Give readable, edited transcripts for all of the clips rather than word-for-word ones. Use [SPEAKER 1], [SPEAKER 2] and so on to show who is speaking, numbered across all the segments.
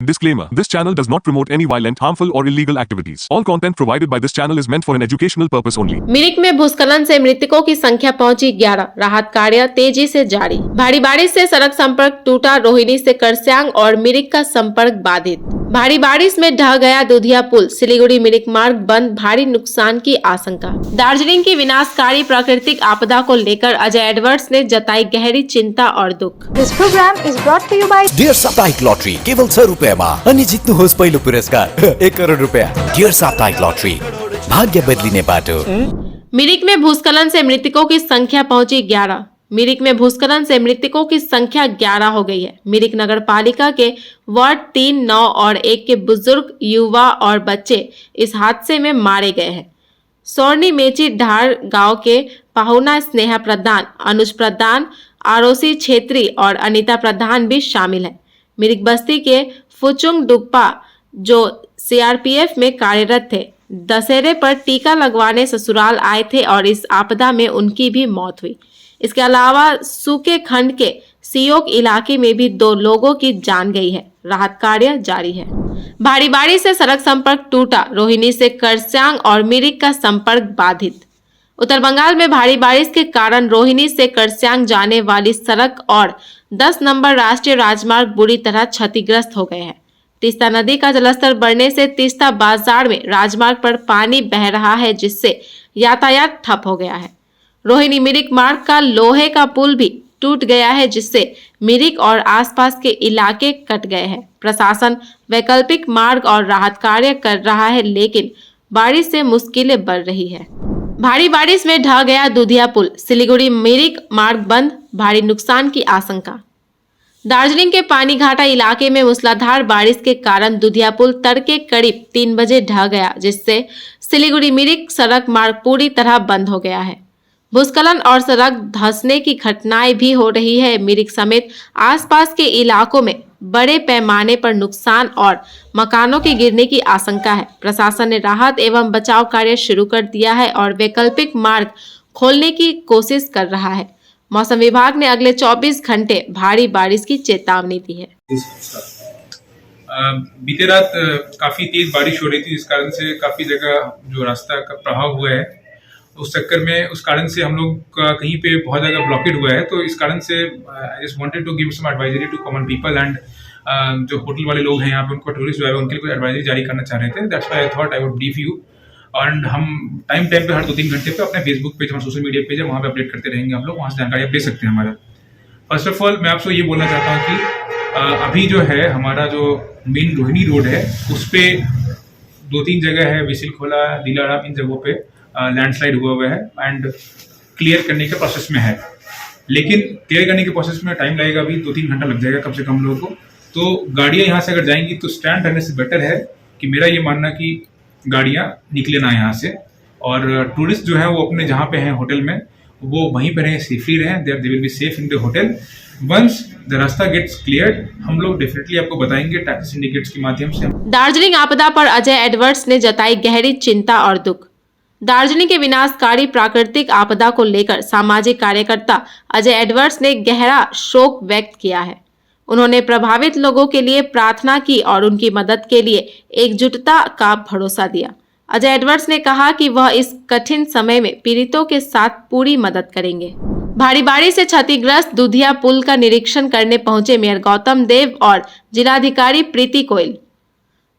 [SPEAKER 1] Disclaimer: This channel does not promote any violent, harmful, or illegal activities. All content provided by this channel is meant for an educational purpose only.
[SPEAKER 2] Mirik में भूस्खलन से मृतकों की संख्या पहुंची 11। राहत कार्य तेजी से जारी। भारी बारिश से सड़क संपर्क टूटा। रोहिणी से करस्यांग और मिरिक का संपर्क बाधित। भारी बारिश में ढह गया दुधिया पुल। सिलीगुड़ी मिरिक मार्ग बंद। भारी नुकसान की आशंका। दार्जिलिंग की विनाशकारी प्राकृतिक आपदा को लेकर अजय एडवर्ड्स ने जताई गहरी चिंता और दुख।
[SPEAKER 3] This program is brought to you by
[SPEAKER 4] dear साप्ताहिक लॉटरी केवल 100 रुपैयाँमा अनि जित्नुहोस् पहिलो पुरस्कार 1 करोड रुपैयाँ। डियर साप्ताहिक लॉटरी, भाग्य बदलिने बाटो।
[SPEAKER 2] मिरिक में भूस्खलन से मृतकों की संख्या पहुंची 11। मिरिक में भूस्खलन से मृतकों की संख्या 11 हो गई है। मिरिक नगर पालिका के वार्ड 3, 9 और 1 के बुजुर्ग, युवा और बच्चे इस हादसे में मारे गए हैं। सोरनी मेची ढार गांव के पाहुना स्नेहा प्रधान, अनुज प्रधान, आरोसी छेत्री और अनीता प्रधान भी शामिल हैं। मिरिक बस्ती के फुचुंग डुप्पा जो सीआरपीएफ में कार्यरत थे, दशहरे पर टीका लगवाने ससुराल आए थे और इस आपदा में उनकी भी मौत हुई। इसके अलावा सूखे खंड के सियोक इलाके में भी 2 लोगों की जान गई है। राहत कार्य जारी है। भारी बारिश से सड़क संपर्क टूटा। रोहिणी से करस्यांग और मिरिक का संपर्क बाधित। उत्तर बंगाल में भारी बारिश के कारण रोहिणी से करस्यांग जाने वाली सड़क और 10 नंबर राष्ट्रीय राजमार्ग बुरी तरह क्षतिग्रस्त हो गए हैं। तीस्ता नदी का जलस्तर बढ़ने से तीस्ता बाजार में राजमार्ग पर पानी बह रहा है, जिससे यातायात ठप हो गया है। रोहिणी मिरिक मार्ग का लोहे का पुल भी टूट गया है, जिससे मिरिक और आसपास के इलाके कट गए हैं। प्रशासन वैकल्पिक मार्ग और राहत कार्य कर रहा है, लेकिन बारिश से मुश्किलें बढ़ रही है। भारी बारिश में ढह गया दुधिया पुल। सिलीगुड़ी मिरिक मार्ग बंद। भारी नुकसान की आशंका। दार्जिलिंग के पानीघाटा इलाके में मूसलाधार बारिश के कारण दुधिया पुल तड़के करीब 3 बजे ढह गया, जिससे सिलीगुड़ी मिरिक सड़क मार्ग पूरी तरह बंद हो गया है। भूस्खलन और सड़क धंसने की घटनाएं भी हो रही है। मिरिक समेत आसपास के इलाकों में बड़े पैमाने पर नुकसान और मकानों के गिरने की आशंका है। प्रशासन ने राहत एवं बचाव कार्य शुरू कर दिया है और वैकल्पिक मार्ग खोलने की कोशिश कर रहा है। मौसम विभाग ने अगले 24 घंटे भारी बारिश की चेतावनी दी है।
[SPEAKER 5] बीते रात काफी तेज बारिश हो रही थी, जिस कारण से काफी जगह जो रास्ता का प्रभाव हुआ है, उस चक्कर में उस कारण से हम लोग का कहीं पे बहुत जगह ब्लॉकेड हुआ है। तो इस कारण से I just wanted to give some advisory to common people and जो होटल वाले लोग हैं यहाँ पे, उनको टूरिस्ट जो है उनके लिए कुछ एडवाइजरी जारी करना चाह रहे थे। That's why I thought I would brief you. और हम टाइम पे हर 2-3 घंटे पे अपने फेसबुक पेज, हमारे सोशल मीडिया पेज है, वहाँ पे अपडेट करते रहेंगे हम लोग। वहाँ से जानकारी आप ले सकते हैं हमारा। फर्स्ट ऑफ ऑल मैं आपसे ये बोलना चाहता हूँ कि अभी जो है हमारा जो मेन रोहिणी रोड है, उस पर 2-3 जगह है, विसिल खोला, दिलाराम, इन जगहों पे लैंडस्लाइड हुआ है एंड क्लियर करने के प्रोसेस में है। लेकिन क्लियर करने के प्रोसेस में टाइम लगेगा, अभी 2-3 घंटा लग जाएगा कम से कम लोगों को। तो गाड़ियाँ यहाँ से अगर जाएंगी तो स्टैंड रहने से बेटर है कि मेरा ये मानना कि गाड़ियाँ निकले ना यहाँ से, और टूरिस्ट जो है वो अपने जहाँ पे हैं होटल में, वो वहीं पर रहें, सेफली रहें। They will be safe in the hotel. Once the रास्ता गेट्स क्लियर्ड, हम लोग डेफिनेटली आपको बताएंगे टैक्सी सिंडिकेट्स के माध्यम से।
[SPEAKER 2] दार्जिलिंग आपदा पर अजय एडवर्ड्स ने जताई गहरी चिंता और दुख। दार्जिलिंग के विनाशकारी प्राकृतिक आपदा को लेकर सामाजिक कार्यकर्ता अजय एडवर्ड्स ने गहरा शोक व्यक्त किया है। उन्होंने प्रभावित लोगों के लिए प्रार्थना की और उनकी मदद के लिए एकजुटता का भरोसा दिया। अजय एडवर्ड्स ने कहा कि वह इस कठिन समय में पीड़ितों के साथ पूरी मदद करेंगे। भारी बारिश से क्षतिग्रस्त दुधिया पुल का निरीक्षण करने पहुंचे मेयर गौतम देव और जिलाधिकारी प्रीति कोयल।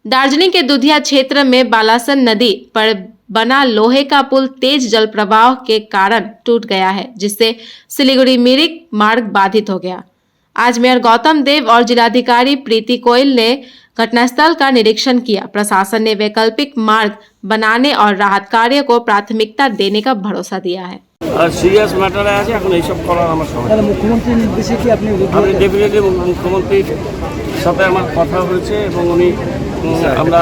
[SPEAKER 2] दार्जिलिंग के दुधिया क्षेत्र में बालासन नदी पर बना लोहे का पुल तेज जल प्रवाह के कारण टूट गया है, जिससे सिलीगुड़ी मिरिक मार्ग बाधित हो गया। आज मेयर गौतम देव और जिलाधिकारी प्रीति कोयल ने घटनास्थल का निरीक्षण किया। प्रशासन ने वैकल्पिक मार्ग बनाने और राहत कार्य को प्राथमिकता देने का भरोसा दिया है।
[SPEAKER 6] সিরিয়াস ম্যাটারে আছে, এখন এইসব করার আমার সময়।
[SPEAKER 3] তাহলে মুখ্যমন্ত্রীর নির্দেশে কি আপনি
[SPEAKER 6] আমি ডেফিনেটলি মুখ্যমন্ত্রীর সাথে আমার কথা হয়েছে এবং উনি আমরা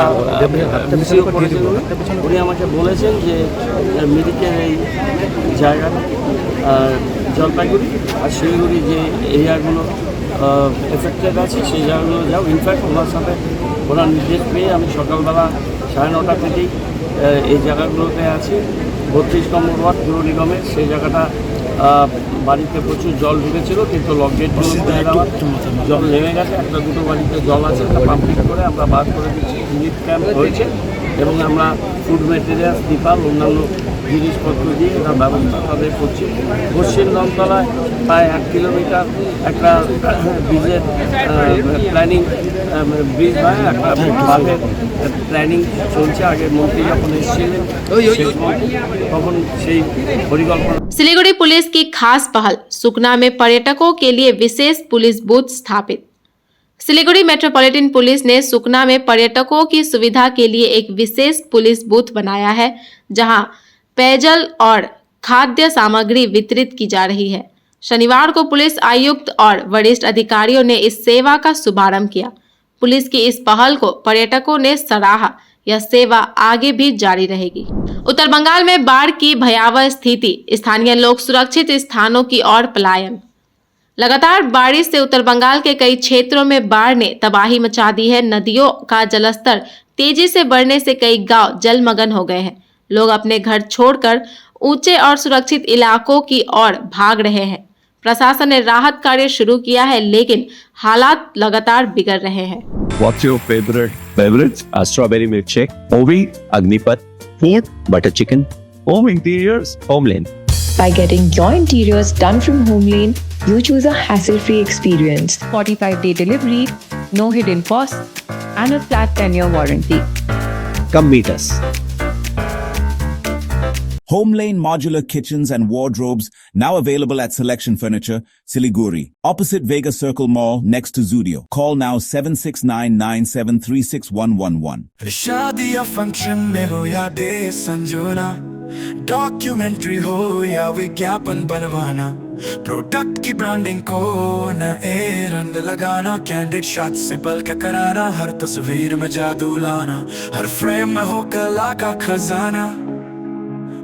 [SPEAKER 6] ভিডিও করেছেন। উনি আমাকে বলেছেন যে মিরিকের এই জায়গাটা জলপাইগুড়ি আর শিলিগুড়ি যে এরিয়াগুলো এফেক্টেড আছে সেই জায়গাগুলো যাও। ইনফ্যাক্ট ওনার সাথে ওনার নির্দেশ পেয়ে আমি সকালবেলা 9:30 থেকেই এই জায়গাগুলোতে আছি। 32 নম্বর ওয়ার্ড পুর নিগমের সেই জায়গাটা বাড়িতে প্রচুর জল ঢুকেছিল, কিন্তু লকগেটগুলো খুলে দেওয়ার জল নেমে গেছে। একটা দুটো বাড়িতে জল আছে, একটা পাম্পিং করে আমরা বার করে দিচ্ছি। রিলিফ ক্যাম্প হয়েছে এবং আমরা ফুড মেটেরিয়ালস, ত্রিপাল, অন্যান্য জিনিসপত্র দিয়ে এটার ব্যবস্থা তাদের করছি। পশ্চিম লংতলায় প্রায় 1 কিলোমিটার একটা ব্রিজের প্ল্যানিং, ব্রিজ হয় একটা বাঁধের প্ল্যানিং চলছে। আগে মন্ত্রী যখন এসেছিলেন তখন সেই পরিকল্পনা।
[SPEAKER 2] सिलीगुड़ी पुलिस की खास पहल, सुकना में पर्यटकों के लिए विशेष पुलिस बूथ स्थापित। सिलीगुड़ी मेट्रोपॉलिटन पुलिस ने सुकना में पर्यटकों की सुविधा के लिए एक विशेष पुलिस बूथ बनाया है, जहां पेयजल और खाद्य सामग्री वितरित की जा रही है। शनिवार को पुलिस आयुक्त और वरिष्ठ अधिकारियों ने इस सेवा का शुभारंभ किया। पुलिस की इस पहल को पर्यटकों ने सराहा। यह सेवा आगे भी जारी रहेगी। उत्तर बंगाल में बाढ़ की भयावह स्थिति, स्थानीय लोग सुरक्षित स्थानों की ओर पलायन। लगातार बारिश से उत्तर बंगाल के कई क्षेत्रों में बाढ़ ने तबाही मचा दी है। नदियों का जलस्तर तेजी से बढ़ने से कई गांव जलमग्न हो गए हैं। लोग अपने घर छोड़कर ऊंचे और सुरक्षित इलाकों की ओर भाग रहे हैं। प्रशासन ने राहत कार्य शुरू किया है, लेकिन हालात लगातार बिगड़ रहे हैं।
[SPEAKER 7] What's your favorite beverage? A strawberry milkshake, Ovi, Agnipat, food, butter chicken, home interiors, Homeland.
[SPEAKER 8] By getting your interiors done from Homelane, you choose a hassle-free experience. 45-day delivery, no hidden costs, and a flat 10-year warranty.
[SPEAKER 7] Come meet us.
[SPEAKER 9] Homelane Modular Kitchens and Wardrobes, now available at Selection Furniture, Siliguri, opposite Vega Circle Mall, next to Zudio. Call now 7699736111.
[SPEAKER 10] शादी या function में हो या day संजोना, documentary हो या विज्ञापन बनवाना, product की ब्रांडिंग को न रंग लगाना, कैंडिड शॉट से पल के कराना, हर तस्वीर में जादू लाना, हर फ्रेम में हो कला का खजाना,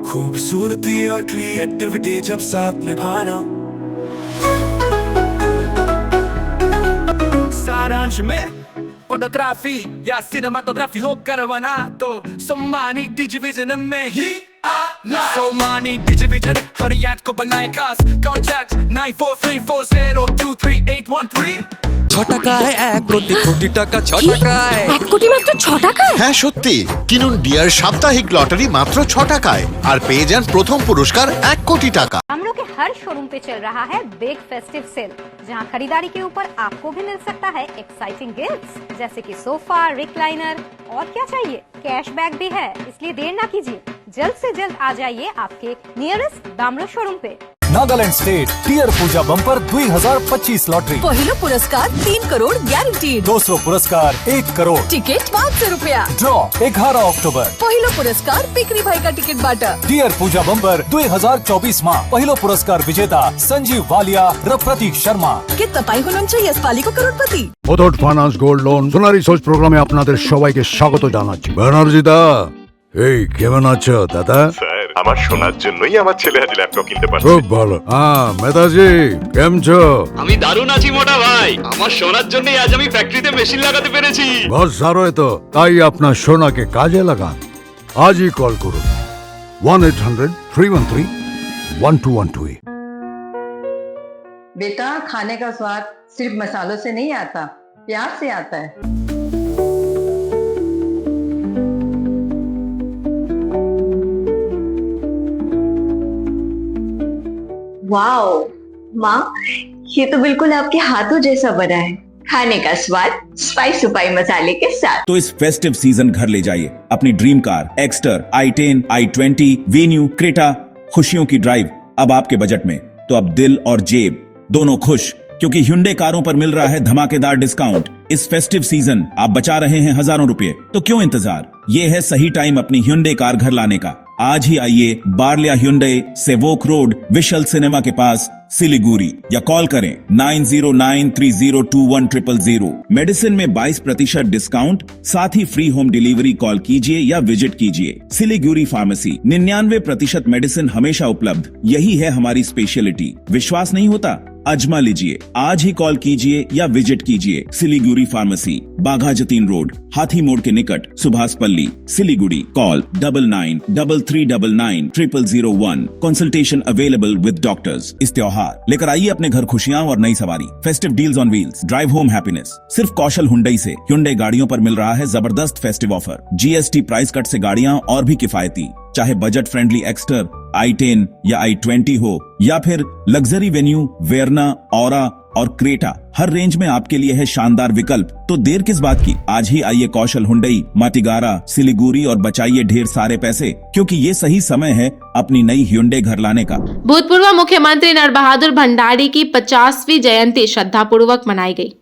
[SPEAKER 10] खूबसूरती और क्रिएटिविटी जब साथ निभाना। सारांश में फोटोग्राफी या सिनेमाटोग्राफी हो करवाना तो सोमानी डिजिविजन में ही आना। सोमानी डिजिविजन हर याद को बनाए खास। कॉन्टैक्ट 9434023813।
[SPEAKER 11] 6 টাকায় 1 কোটি টাকা 6 টাকায়
[SPEAKER 12] 1 কোটি মাত্র 6 টাকায়।
[SPEAKER 13] হ্যাঁ সত্যি, কিনুন ডিয়ার সাপ্তাহিক লটারি মাত্র 6 টাকায় আর পেয়ে যান প্রথম পুরস্কার 1 কোটি টাকা।
[SPEAKER 14] हम लोग के हर शोरूम पे चल रहा है बिग फेस्टिव सेल, जहां खरीदारी के ऊपर आपको भी मिल सकता है एक्साइटिंग गिफ्ट्स, जैसे कि सोफा, रिक्लाइनर और क्या चाहिए, कैशबैक भी है। इसलिए देर ना कीजिए, जल्द से जल्द आ जाइए आपके नियरेस्ट दामरो शोरूम पे।
[SPEAKER 15] नागालैंड स्टेट टियर पूजा बंपर 2025 लॉटरी।
[SPEAKER 12] पहिलो पुरस्कार 3 करोड़ ग्यारंटी।
[SPEAKER 15] दूसरो पुरस्कार 1 करोड़।
[SPEAKER 12] टिकट 500 रुपया।
[SPEAKER 15] Draw 11 October.
[SPEAKER 12] पहिलो पुरस्कार पिकरी भाई का टिकट बाटा।
[SPEAKER 15] टियर पूजा बंपर 2024 માં पहिलो पुरस्कार विजेता संजीव वालिया र प्रतीक शर्मा।
[SPEAKER 12] के तपाई हुनुहुन्छ यसपालिको करोड़पति।
[SPEAKER 16] মুথুট ফাইন্যান্স গোল্ড লোন সোনারি সোচ প্রোগ্রামে আপনাদের সবাইকে স্বাগত জানাচ্ছি। ব্যানার্জি দা, এই কেমন আছো দাদা?
[SPEAKER 17] স্যার, আমার সোনার জন্যই আমার ছেলে আজ ল্যাপটপ কিনতে পারছে।
[SPEAKER 16] খুব ভালো। হ্যাঁ মেধাজি, কেমন আছো?
[SPEAKER 18] আমি দারুণ আছি মোটা ভাই, আমার সোনার জন্যই আজ আমি ফ্যাক্টরিতে মেশিন লাগাতে পেরেছি।
[SPEAKER 16] बहुत सारो है तो তাই আপনার সোনাকে কাজে লাগান। আজই কল করুন 1-800-313-1212।
[SPEAKER 19] बेटा, खाने का स्वाद सिर्फ मसालों से नहीं आता, प्यार से आता है।
[SPEAKER 20] वाओ माँ, ये तो बिल्कुल आपके हाथों जैसा बना है। खाने का स्वाद स्पाइस सुपाई मसाले के साथ।
[SPEAKER 9] तो इस फेस्टिव सीजन घर ले जाइए अपनी dream car Exter, i10, i20, venue, Creta. खुशियों की ड्राइव अब आपके बजट में। तो अब दिल और जेब दोनों खुश, क्योंकि Hyundai कारों पर मिल रहा है धमाकेदार डिस्काउंट। इस फेस्टिव सीजन आप बचा रहे हैं हजारों रुपए, तो क्यों इंतजार? ये है सही टाइम अपनी Hyundai कार घर लाने का। आज ही आइए बार्लिया Hyundai, Sevoke road, we shall cinema के पास, सिलीगुड़ी, या कॉल करें 9093021000। मेडिसिन में 22% डिस्काउंट, साथ ही फ्री होम डिलीवरी। कॉल कीजिए या विजिट कीजिए। सिलीगुड़ी फार्मेसी, 99% मेडिसिन हमेशा उपलब्ध। यही है हमारी स्पेशलिटी। विश्वास नहीं होता अजमा लीजिए। आज ही कॉल कीजिए या विजिट कीजिए सिलीगुड़ी फार्मेसी, बाघा जतीन रोड, हाथी मोड़ के निकट, सुभाष पल्ली, Siliguri. Call 9933990001। Consultation available with doctors. इस त्योहार लेकर आइए अपने घर खुशियां और नई सवारी। Festive deals on wheels, drive home happiness. सिर्फ कौशल हुंडई से Hyundai गाड़ियों पर मिल रहा है जबरदस्त festive offer. GST price cut से गाड़ियां और भी किफायती। चाहे बजट फ्रेंडली एक्स्टर, i10 या i20 हो, या फिर लग्जरी वेन्यू, वेरना, ऑरा और क्रेटा, हर रेंज में आपके लिए है शानदार विकल्प। तो देर किस बात की, आज ही आइए कौशल हुंडई, माटीगारा, सिलीगुड़ी और बचाइए ढेर सारे पैसे, क्योंकि ये सही समय है अपनी नई Hyundai घर लाने का।
[SPEAKER 2] भूतपूर्व मुख्यमंत्री नरबहादुर भंडारी की 50वीं जयंती श्रद्धापूर्वक मनाई गई।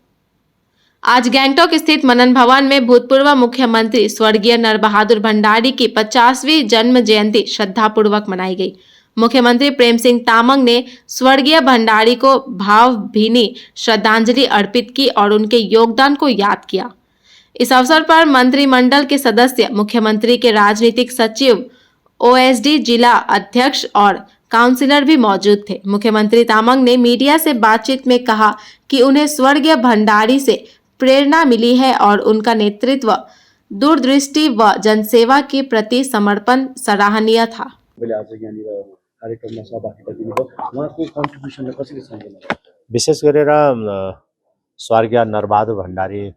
[SPEAKER 2] आज गैंगटॉक स्थित मनन भवन में भूतपूर्व मुख्यमंत्री स्वर्गीय नरबहादुर भंडारी की 50वीं जन्म जयंती श्रद्धापूर्वक मनाई गई। मुख्यमंत्री प्रेम सिंह तामंग ने स्वर्गीय भंडारी को भावभीनी श्रद्धांजलि अर्पित की और उनके योगदान को याद किया। इस अवसर पर मंत्रिमंडल के सदस्य, मुख्यमंत्री के राजनीतिक सचिव, OSD जिला अध्यक्ष और काउंसिलर भी मौजूद थे। मुख्यमंत्री तामंग ने मीडिया से बातचीत में कहा कि उन्हें स्वर्गीय भंडारी से प्रेरणा मिली है और उनका नेतृत्व, दूरदृष्टि व जनसेवा के प्रति समर्पण सराहनीय था।
[SPEAKER 21] विशेष गरेर स्वर्गीय नरबहादुर भण्डारी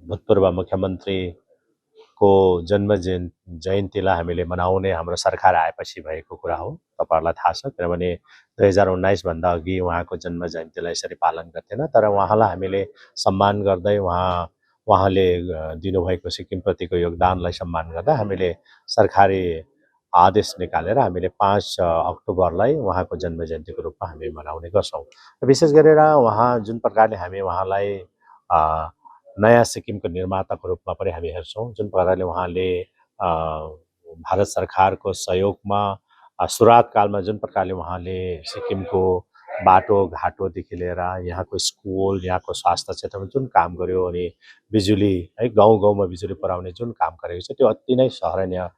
[SPEAKER 21] भूतपूर्व मुख्यमन्त्रीको जन्म जयन्तीलाई हामीले मनाउने हाम्रो सरकार आएपछि भएको कुरा हो। तपाईहरुलाई थाहा छ, किनभने 2019 भन्दा अघि उहाँको जन्म जयन्तीलाई यसरी पालन गर्थेन। तर उहाँलाई हामीले सम्मान गर्दै उहाँले दिनुभएको सिक्किमप्रतिको योगदानलाई सम्मान गर्दा हामीले सरकारी आदेश निकालेर हामीले 5 अक्टोबरलाई उहाँको जन्म जयन्तीको रूपमा हामी मनाउने गर्छौं। विशेष गरेर उहाँ जुन प्रकारले हामी उहाँलाई नयाँ सिक्किमको निर्माताको रूपमा पनि हामी हेर्छौं, जुन प्रकारले उहाँले भारत सरकारको सहयोगमा सुरुवात कालमा जुन प्रकारले उहाँले सिक्किमको बाटो घाटोदेखि लिएर यहाँको स्कुल, यहाँको स्वास्थ्य क्षेत्रमा जुन काम गर्यो अनि बिजुली है गाउँ गाउँमा बिजुली पुर्याउने जुन काम गरेको छ, त्यो अति नै सराहनीय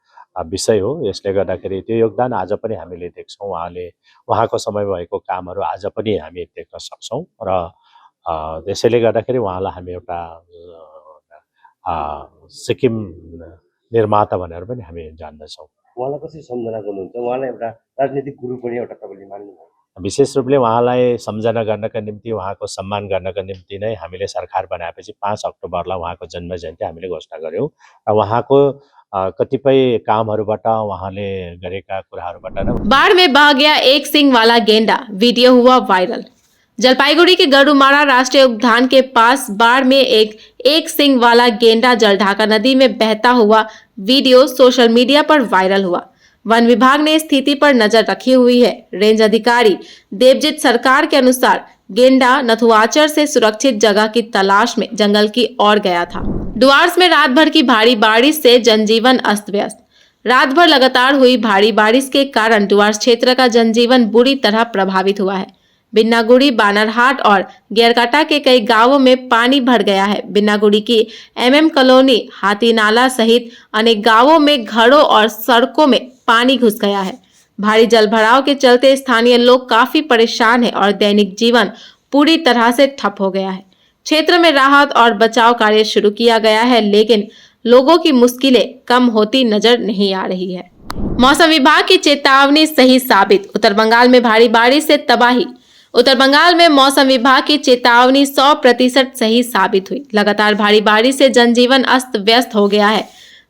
[SPEAKER 21] विषय हो। यसले गर्दाखेरि त्यो योगदान आज पनि हामीले देख्छौं। उहाँको समयमा भएको कामहरू आज पनि हामी देख्न सक्छौं र त्यसैले गर्दाखेरि उहाँलाई हामी एउटा सिक्किम निर्माता भनेर पनि हामी जान्दछौं।
[SPEAKER 22] उहाँलाई कसरी सम्झना गर्नुहुन्छ? उहाँलाई एउटा राजनीतिक गुरु पनि एउटा तपाईले मान्नुहुन्छ?
[SPEAKER 21] विशेष रूपले उहाँलाई सम्झना गर्नका निम्ति, उहाँको सम्मान गर्नका निम्ति नै हामीले सरकार बनाएपछि 5 अक्टोबरलाई उहाँको जन्म जयन्ती हामीले घोषणा गर्यौं र उहाँको कतिपय कामहरूबाट, उहाँले गरेका कुराहरूबाट
[SPEAKER 2] बाढ़ में बह गया एक सिंग वाला गेंडा, वीडियो हुआ वायरल। जलपाईगुड़ी के गरुमारा राष्ट्रीय उद्यान के पास बाढ़ में एक सिंग वाला गेंडा जलढाका नदी में बहता हुआ वीडियो सोशल मीडिया पर वायरल हुआ। वन विभाग ने स्थिति पर नजर रखी हुई है। रेंज अधिकारी देवजीत सरकार के अनुसार गेंडा नथुआचर से सुरक्षित जगह की तलाश में जंगल की ओर गया था। डुआर्स में रात भर की भारी बारिश से जनजीवन अस्त व्यस्त। रात भर लगातार हुई भारी बारिश के कारण डुआर्स क्षेत्र का जनजीवन बुरी तरह प्रभावित हुआ है। बिन्नागुड़ी, बानरहाट और गेरकाटा के कई गांवों में पानी भर गया है। बिन्नागुड़ी की MM कॉलोनी, हाथी नाला सहित अनेक गांवों में घरों और सड़कों में पानी घुस गया है। भारी जलभराव के चलते स्थानीय लोग काफी परेशान हैं और दैनिक जीवन पूरी तरह से ठप हो गया है। क्षेत्र में राहत और बचाव कार्य शुरू किया गया है, लेकिन लोगों की मुश्किलें कम होती नजर नहीं आ रही है। मौसम विभाग की चेतावनी सही साबित, उत्तर बंगाल में भारी बारिश से तबाही। उत्तर बंगाल में मौसम विभाग की चेतावनी 100% सही साबित हुई। लगातार भारी बारिश से जनजीवन अस्त व्यस्त हो गया है।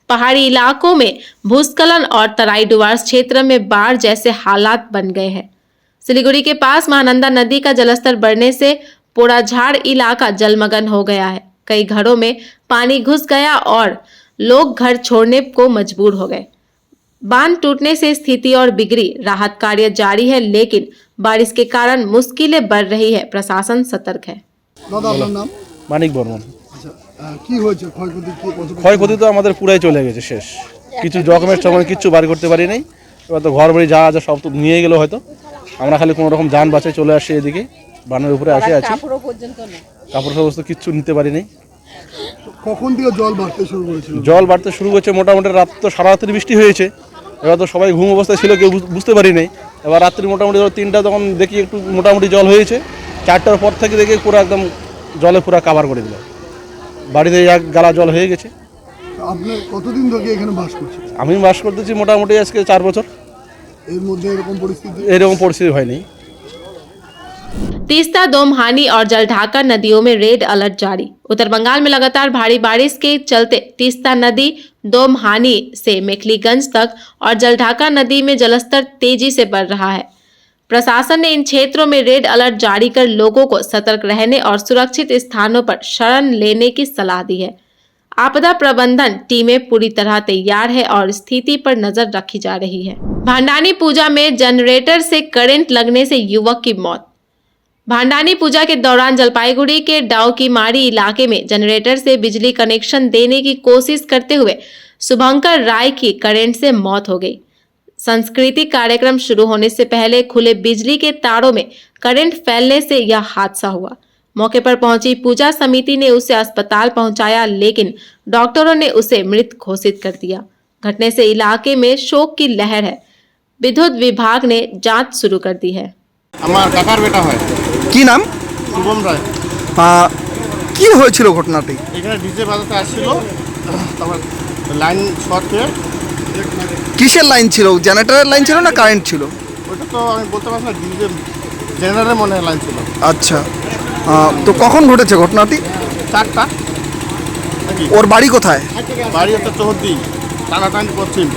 [SPEAKER 2] पहाड़ी इलाकों में भूस्खलन और तराई डुआर्स क्षेत्र में बाढ़ जैसे हालात बन गए हैं। सिलीगुड़ी के पास महानंदा नदी का जलस्तर बढ़ने से पोड़ाझाड़ इलाका जलमग्न हो गया है। कई घरों में पानी घुस गया और लोग घर छोड़ने को मजबूर हो गए। बांध टूटने से स्थिति और बिगड़ी। राहत कार्य जारी है, लेकिन बारिश के कारण मुश्किलें बढ़ रही है। प्रशासन सतर्क है।
[SPEAKER 23] মানিক বর্মন। ক্ষয়ক্ষতি তো আমাদের পুরাই চলে গেছে, শেষ। কিছু ডকুমেন্ট সময় কিছু বার করতে পারি নাই। এবার তো ঘর বাড়ি যা যা সব তো নিয়ে গেল হয়তো। আমরা খালি কোনো রকম যান বাঁচায় চলে আসি এদিকে, বানের উপরে আসে আছি। কাপড় সমস্ত কিচ্ছু নিতে পারি নাই।
[SPEAKER 24] কখন থেকে জল বাড়তে শুরু করেছিল?
[SPEAKER 23] জল বাড়তে শুরু হয়েছে মোটামুটি রাত তো সারা রাত্রি বৃষ্টি হয়েছে। এবার তো সবাই ঘুম অবস্থায় ছিল, কেউ বুঝতে পারি নাই। এবার রাত্রি মোটামুটি ধরো 3টা তখন দেখি একটু মোটামুটি জল হয়েছে, 4টার পর থেকে দেখি পুরো একদম জলে পুরো কাভার করে দিল, বাড়িতে এক গালা জল হয়ে গেছে।
[SPEAKER 24] আপনি কতদিন ধরে এখানে বাস করছেন?
[SPEAKER 23] আমি বাস করতেছি মোটামুটি আজকে 4 বছর।
[SPEAKER 24] এর মধ্যে এরকম
[SPEAKER 23] পরিস্থিতি হয়নি।
[SPEAKER 2] तीस्ता, दोमहानी और जलढाका नदियों में रेड अलर्ट जारी। उत्तर बंगाल में लगातार भारी बारिश के चलते तीस्ता नदी, दोमहानी से मेखलीगंज तक और जलढाका नदी में जलस्तर तेजी से बढ़ रहा है। प्रशासन ने इन क्षेत्रों में रेड अलर्ट जारी कर लोगों को सतर्क रहने और सुरक्षित स्थानों पर शरण लेने की सलाह दी है। आपदा प्रबंधन टीमें पूरी तरह तैयार है और स्थिति पर नजर रखी जा रही है। भांडानी पूजा में जनरेटर से करंट लगने से युवक की मौत। भांडानी पूजा के दौरान जलपाईगुड़ी के डाउकीमारी इलाके में जनरेटर से बिजली कनेक्शन देने की कोशिश करते हुए शुभंकर राय की करंट से मौत हो गई। सांस्कृतिक कार्यक्रम शुरू होने से पहले खुले बिजली के तारों में करंट फैलने से यह हादसा हुआ। मौके पर पहुंची पूजा समिति ने उसे अस्पताल पहुंचाया, लेकिन डॉक्टरों ने उसे मृत घोषित कर दिया। घटने से इलाके में शोक की लहर है। विद्युत विभाग ने जांच शुरू कर दी है।
[SPEAKER 23] আমার কাকার বেটা হয়।
[SPEAKER 24] কি নাম?
[SPEAKER 23] শুভম রায়।
[SPEAKER 24] কি হয়েছিল ঘটনাটি?
[SPEAKER 23] এখানে ডিজে বাজাতে আসছিল, তারপর লাইন শর্ট হয়ে।
[SPEAKER 24] কিসের লাইন ছিল? জেনারেটরের লাইন ছিল না কারেন্ট ছিল?
[SPEAKER 23] ওটা তো আমি বলতে পারছি না, ডিজে জেনারেটরের মনে হয় লাইন ছিল।
[SPEAKER 24] আচ্ছা, তো কখন ঘটেছে ঘটনাটি?
[SPEAKER 23] 4টা।
[SPEAKER 24] ওর বাড়ি কোথায়?
[SPEAKER 23] বাড়ি একটা চৌহদ্দি, টানাটানি পশ্চিম।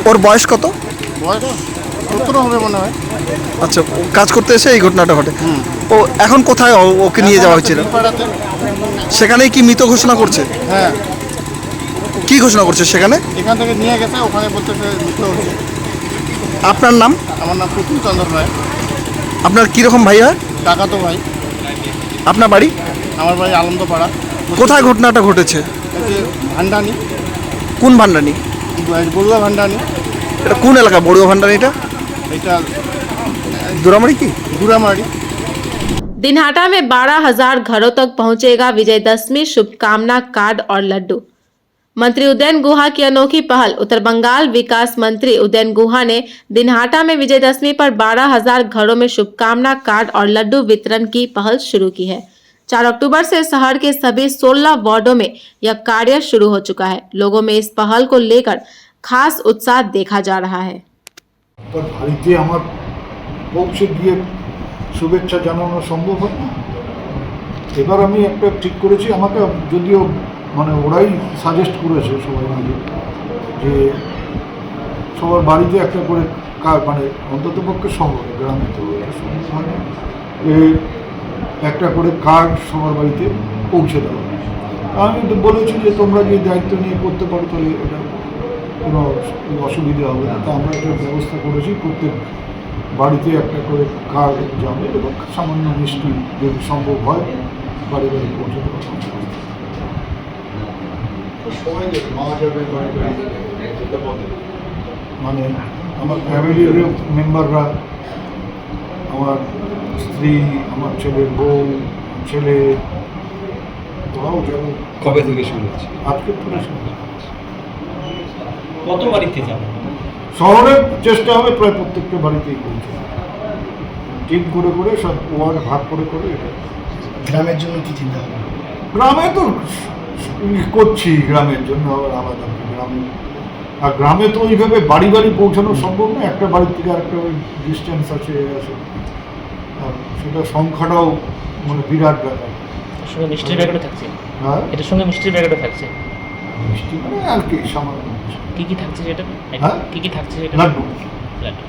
[SPEAKER 24] ওর বয়স কত?
[SPEAKER 23] বয়স 17 হবে মনে হয়।
[SPEAKER 24] আচ্ছা, ও কাজ করতে এসে এই ঘটনাটা ঘটে। ও এখন কোথায় ওকে নিয়ে যাওয়া হয়েছিল? সেখানেই কি মৃত ঘোষণা করছে?
[SPEAKER 23] হ্যাঁ।
[SPEAKER 24] কি ঘোষণা করছে সেখানে?
[SPEAKER 23] এখান থেকে নিয়ে গেছে, ওখানে বলতে মৃত হচ্ছে।
[SPEAKER 24] আপনার নাম?
[SPEAKER 23] আমার নাম প্রফুল চন্দ্র রায়।
[SPEAKER 24] আপনার কীরকম ভাই হয়?
[SPEAKER 23] কাকাতো ভাই।
[SPEAKER 24] আপনার বাড়ি?
[SPEAKER 23] আমার বাড়ি আনন্দপাড়া।
[SPEAKER 24] কোথায় ঘটনাটা ঘটেছে?
[SPEAKER 23] ভান্ডানি।
[SPEAKER 24] কোন ভান্ডানি?
[SPEAKER 23] বড়ুয়া ভান্ডানি।
[SPEAKER 24] এটা কোন এলাকা বড়ুয়া ভান্ডানিটা?
[SPEAKER 23] এটা
[SPEAKER 24] দুরামারি কি?
[SPEAKER 23] দুরামারি।
[SPEAKER 2] दिनहाटा में 12,000 घरों तक पहुंचेगा विजयदशमी शुभकामना कार्ड और लड्डू। मंत्री उदयन गुहा की अनोखी पहल। उत्तर बंगाल विकास मंत्री उदयन गुहा ने दिनहाटा में विजयदशमी पर 12,000 घरों में शुभकामना कार्ड और लड्डू वितरण की पहल शुरू की है। 4 अक्टूबर से शहर के सभी 16 वार्डों में यह कार्य शुरू हो चुका है। लोगों में इस पहल को लेकर खास उत्साह देखा जा रहा है।
[SPEAKER 24] বাড়িতে আমার পৌঁছে গিয়ে শুভেচ্ছা জানানো সম্ভব হয় না। এবার আমি একটা ঠিক করেছি, আমাকে যদিও মানে ওরাই সাজেস্ট করেছে সবাই মিলে যে সবার বাড়িতে একটা করে মানে অন্ততপক্ষে শহরে, গ্রামে তো সম্ভব হয় না, একটা করে কার্ড সবার বাড়িতে পৌঁছে দেওয়া। আমি তো বলেছি যে তোমরা যে দায়িত্ব নিয়ে করতে পারো তাহলে এটা কোনো অসুবিধা হবে না। তা আমরা একটা ব্যবস্থা করেছি, প্রত্যেক বাড়িতে একটা করে কার্ড যাবে এবং সামান্য মিষ্টি যদি সম্ভব হয় বাড়ি বাড়ি পৌঁছে দেওয়া। সবাই মাওয়া যাবে বাড়ি বাড়ি যেতে পারে, মানে আমার ফ্যামিলির মেম্বাররা, আমার স্ত্রী, আমার ছেলের বউ, ছেলে, ওরাও যাবে।
[SPEAKER 1] কবে থেকে শুরু হচ্ছে?
[SPEAKER 24] আজকে থেকে শুরু হচ্ছে।
[SPEAKER 1] কত বাড়িতে যাবে?
[SPEAKER 24] শহরে চেষ্টা হবে প্রায় প্রত্যেকটা বাড়িতেই পৌঁছে, টিম করে করে সব ওয়ার্ড ভাগ করে করে। এটা গ্রামের জন্য কি চিন্তা হবে? গ্রামে তো করছি, গ্রামের জন্য আবার আলাদা গ্রামে। আর গ্রামে তো ওইভাবে বাড়ি বাড়ি পৌঁছানো সম্ভব না, একটা বাড়ির থেকে আরেকটা ডিস্টেন্স আছে, আর সেটা সংখ্যাটাও মানে বিরাট ব্যাপার।
[SPEAKER 1] সঙ্গে মিষ্টির প্যাকেটও থাকছে?
[SPEAKER 24] হ্যাঁ,
[SPEAKER 1] এটার সঙ্গে মিষ্টির প্যাকেটও থাকছে।
[SPEAKER 24] মিষ্টি মানে আর কি সামান্য।
[SPEAKER 1] কি কি থাকছে সেটা?
[SPEAKER 24] হ্যাঁ,
[SPEAKER 1] কি কি থাকছে সেটা?
[SPEAKER 24] লাড্ডু।
[SPEAKER 1] লাড্ডু।